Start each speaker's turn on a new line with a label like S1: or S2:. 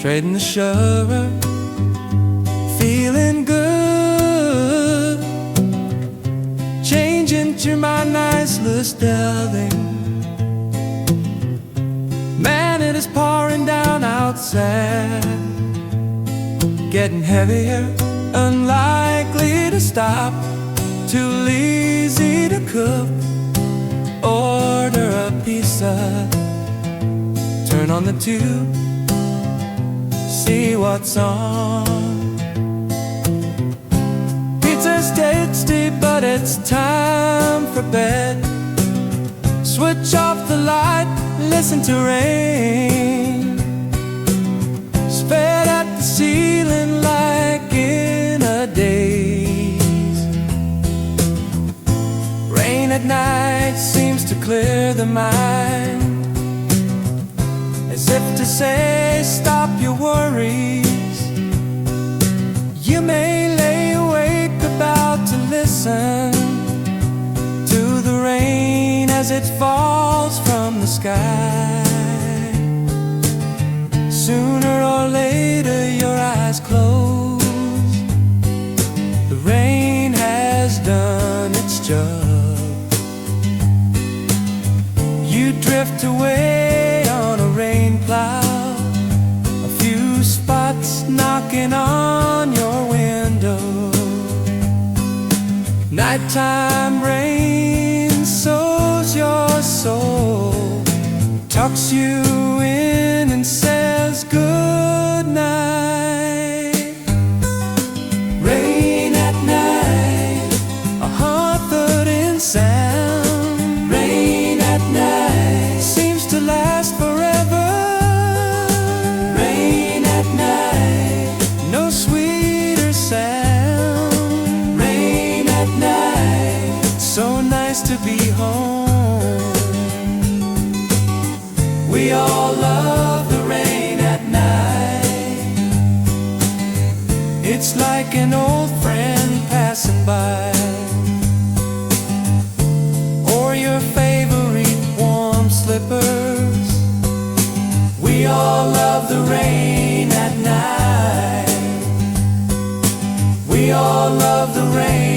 S1: straight in the shower, feeling good, change into my nice little sterling. Man, it is pouring down outside, getting heavier, unlikely to stop, too easy to cook. Order a pizza, turn on the tube, see what's on. Pizza's tasty, but it's time for bed. Switch off the light, listen to rain. Spit at the ceiling like in a daze. Rain at night seems to clear the mind, as if to say, stop your worries. You may lay awake about to listen to the rain as it falls from the sky. Sooner or later your eyes close, the rain has done its job. You drift away on a rain cloud, a few spots knocking on your window. Nighttime rain sows your soul, tucks you in and says good night. Rain at night, a comforting sound. Rain at night seems to last forever. Rain at night, no sweeter sound. Rain at night, so nice to be home. We all love the rain at night. It's like an old friend passing by, or your favorite warm slippers. We all love the rain at night. We all love the rain